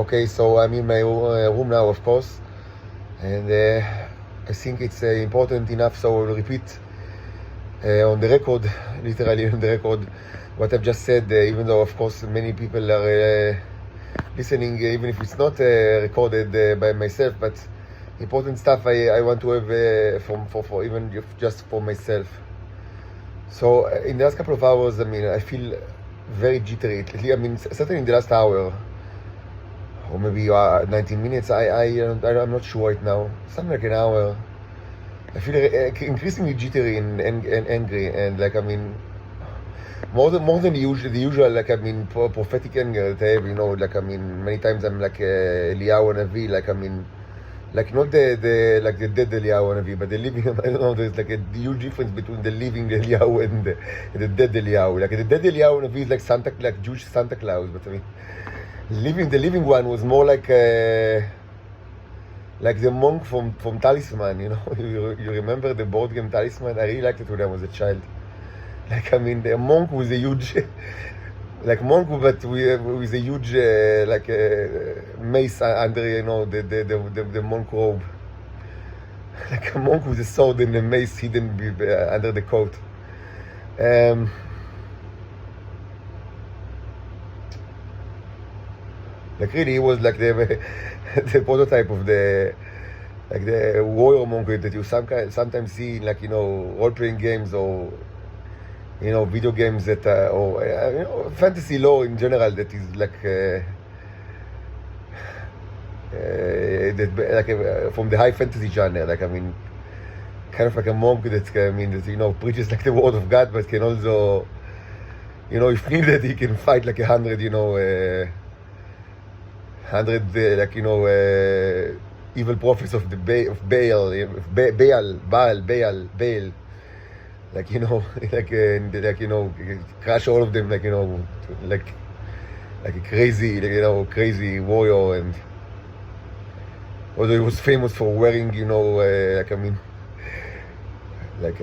Okay, so I'm in my room now, of course, and I think it's important enough, so I will repeat on the record, literally on the record, what I've just said, even though, of course, many people are listening, even if it's not recorded by myself, but important stuff I want to have for even just for myself. So in the last couple of hours, I mean, I feel very jittery. I mean, certainly in the last hour, or maybe 19 minutes, I'm not sure right now, something like an hour. I feel increasingly jittery and angry, and like, I mean, more than the usual, like, I mean, prophetic anger that I have, you know, like, I mean, many times I'm like Eliyahu Navi, like, I mean, like, not the dead Eliyahu Navi, but the living. I don't know, there's like a huge difference between the living Eliyahu and the dead Eliyahu. Like, the dead Eliyahu Navi is like Jewish Santa Claus, but I mean, the living one was more like the monk from Talisman, you know. You remember the board game Talisman? I really liked it when I was a child. Like, I mean, the monk was a huge, like monk, but with a huge mace under, you know, the monk robe. Like a monk with a sword and a mace hidden under the coat. Like, really, he was like the prototype of the warrior monk that you sometimes see in, like, you know, role-playing games, or, you know, video games that or you know, fantasy lore in general, that is like from the high fantasy genre. Like, I mean, kind of like a monk that, I mean, that, you know, preaches like the word of God, but can also, you know, if needed, he can fight like 100, you know, 100 like, you know, evil prophets of the Baal, like, you know, like you know, crush all of them, like, you know, like a crazy, like, you know, crazy warrior. And although he was famous for wearing, you know, like, I mean, like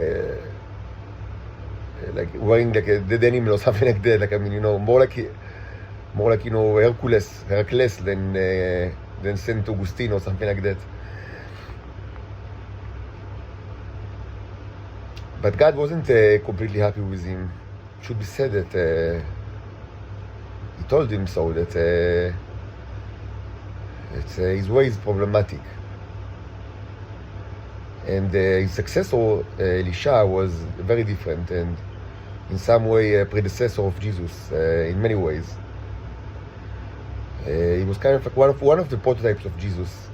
wearing like a dead animal or something like that. Like, I mean, you know, more like, you know, Hercules than Saint Augustine or something like that. But God wasn't completely happy with him. It should be said that he told him so, that his way is problematic. And his successor, Elisha, was very different, and in some way a predecessor of Jesus in many ways. He was kind of like one of the prototypes of Jesus.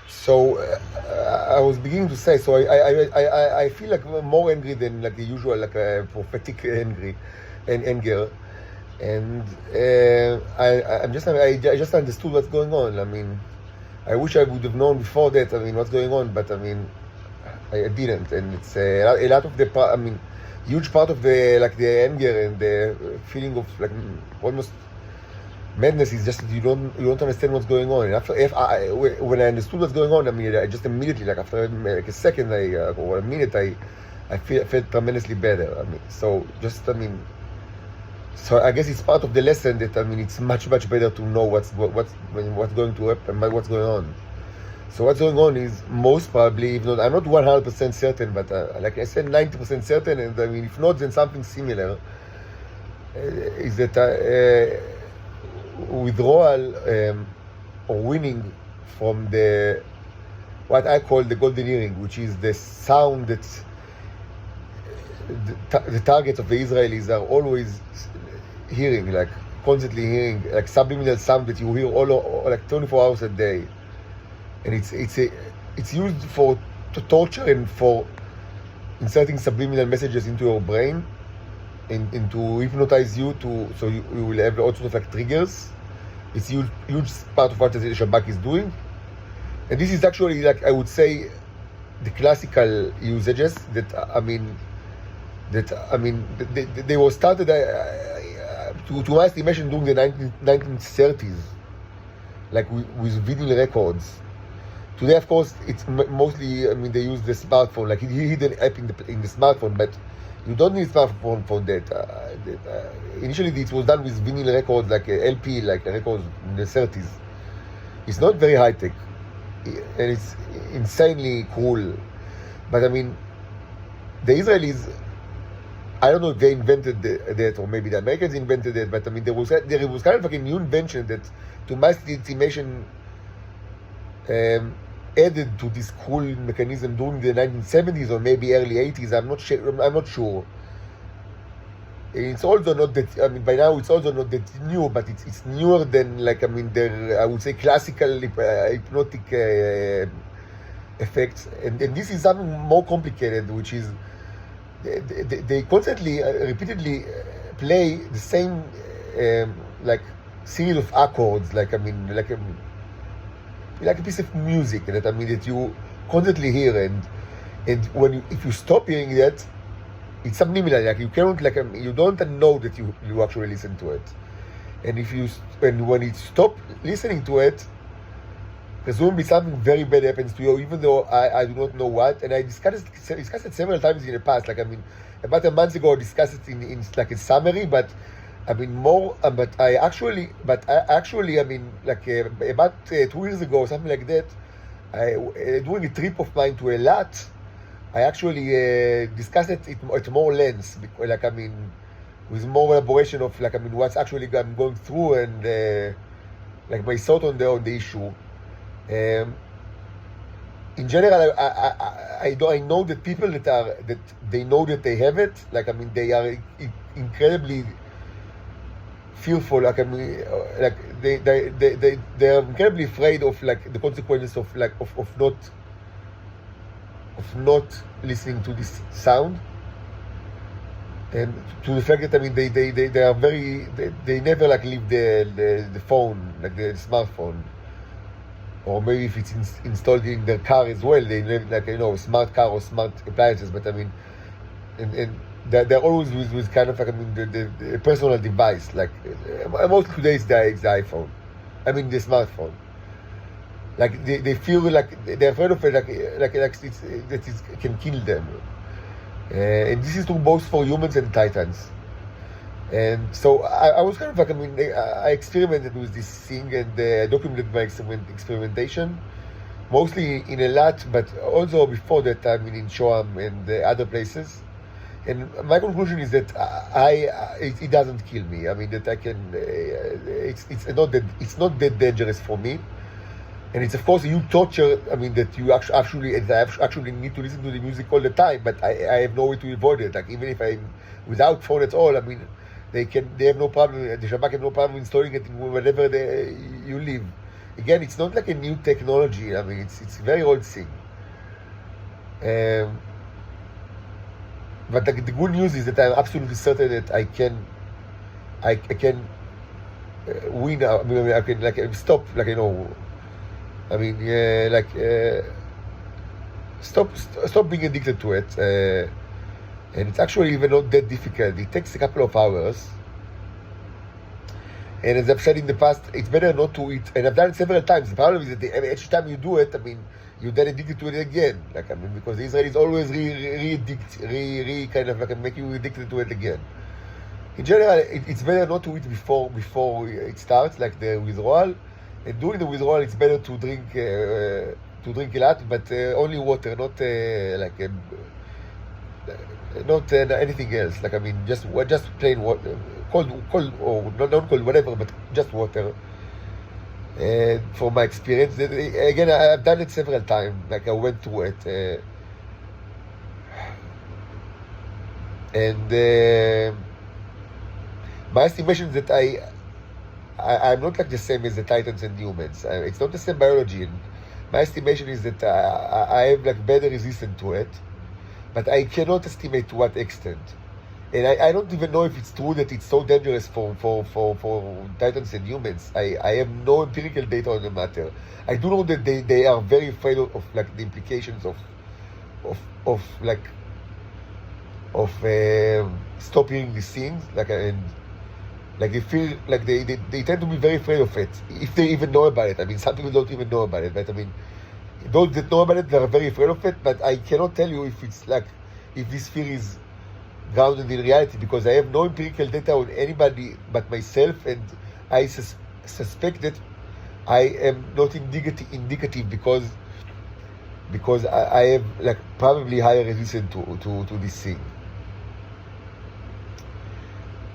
So I was beginning to say, so I feel like more angry than like the usual, like a prophetic anger, and I just understood what's going on. I mean, I wish I would have known before that, I mean, what's going on, but I mean, I didn't, and it's a lot of the part, I mean, huge part of the, like, the anger and the feeling of like almost madness is just you don't understand what's going on. And when I understood what's going on, I mean, I just immediately, like, after like a second, or a minute, I felt tremendously better. I mean, so I guess it's part of the lesson that, I mean, it's much better to know what's going to happen, what's going on. So what's going on is most probably, if not, I'm not 100% certain, but like I said, 90% certain, and I mean, if not, then something similar, is that withdrawal or winning from the, what I call the golden earring, which is the sound that the targets of the Israelis are always hearing, like constantly hearing, like subliminal sound that you hear all like 24 hours a day. And it's used to torture and for inserting subliminal messages into your brain, and to hypnotize you, so you will have all sorts of like triggers. It's huge part of what the Shabak is doing, and this is actually, like, I would say, the classical usages that they were started to my estimation during the 1930s. like with vinyl records. Today, of course, it's mostly, I mean, they use the smartphone, like you hid an app in the smartphone, but you don't need smartphone for that. Initially, it was done with vinyl records, like a LP, like a record in the 30s. It's not very high tech, and it's insanely cool. But I mean, the Israelis, I don't know if they invented that, or maybe the Americans invented it, but I mean, there was kind of like a new invention that, to my estimation, added to this cool mechanism during the 1970s or maybe early 80s. I'm not sure. It's also not that, I mean, by now it's also not that new, but it's newer than, like, I mean, I would say, classical hypnotic effects. And this is something more complicated, which is they constantly, repeatedly play the same, like, series of accords, like, I mean, like a piece of music that, I mean, that you constantly hear, and when if you stop hearing that, it's subliminal. Like, you cannot, like, you don't know that you actually listen to it, and when you stop listening to it, presumably something very bad happens to you, even though I do not know what. And I discussed it several times in the past. Like, I mean, about a month ago, I discussed it in like a summary, but I mean, more, but I actually, I mean, like, about 2 years ago, something like that, during a trip of mine to Eilat, I actually discussed it at more length, like, I mean, with more elaboration of, like, I mean, what's actually I'm going through, and like, my thought on the issue. In general, I know that people that they know that they have it, like, I mean, they are incredibly fearful, like, I mean, like, they are incredibly afraid of, like, the consequences of, like, of not listening to this sound, and to the fact that, I mean, they are very, they never, like, leave the phone, like the smartphone, or maybe if it's installed in their car as well, they live, like, you know, smart car or smart appliances, but I mean, and they're always with kind of, like, I mean, the personal device, like, most today is the iPhone, I mean, the smartphone. Like, they feel like they're afraid of it, like it can kill them. And this is true both for humans and titans. And so I was kind of, like, I mean, I experimented with this thing, and documented my experimentation, mostly in Eilat, but also before that, I mean, in Shoam and other places. And my conclusion is that it doesn't kill me. I mean, that I can. It's not that dangerous for me. And it's, of course, a huge torture. I mean, that you actually need to listen to the music all the time. But I have no way to avoid it. Like, even if I'm without phone at all, I mean, they have no problem. The Shabak have no problem installing it whenever you live. Again, it's not like a new technology. I mean, it's a very old thing. But, like, the good news is that I'm absolutely certain that I can win. I mean, I can, like, stop, like, you know. I mean, like, stop being addicted to it, and it's actually even not that difficult. It takes a couple of hours, and as I've said in the past, it's better not to eat. And I've done it several times. The problem is that each time you do it, I mean, you then addicted to it again. Like, I mean, because the Israelis always kind of, like, make you addicted to it again. In general, it's better not to eat before it starts, like the withdrawal. And during the withdrawal, it's better to drink a lot, but only water, not not anything else. Like, I mean, just plain water, cold or not cold, whatever, but just water. And from my experience, again, I've done it several times. Like, I went through it, and my estimation is that I'm not, like, the same as the titans and humans. It's not the same biology. And my estimation is that I have, like, better resistance to it, but I cannot estimate to what extent. And I don't even know if it's true that it's so dangerous for titans and humans. I have no empirical data on the matter. I do know that they are very afraid of like, the implications of stop hearing these things, like, and Like they feel like they tend to be very afraid of it, if they even know about it. I mean, some people don't even know about it, but I mean, those that know about it, they're very afraid of it. But I cannot tell you if it's like, if this fear is grounded in reality, because I have no empirical data on anybody but myself, and I suspect that I am not indicative because I have like probably higher resistance to this thing.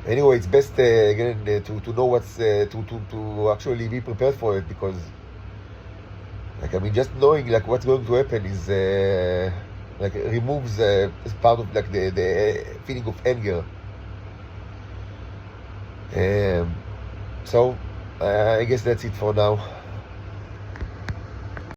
Anyway, it's best again to know what's to actually be prepared for it, because like, I mean, just knowing like what's going to happen is like removes as part of like the feeling of anger. So I guess that's it for now.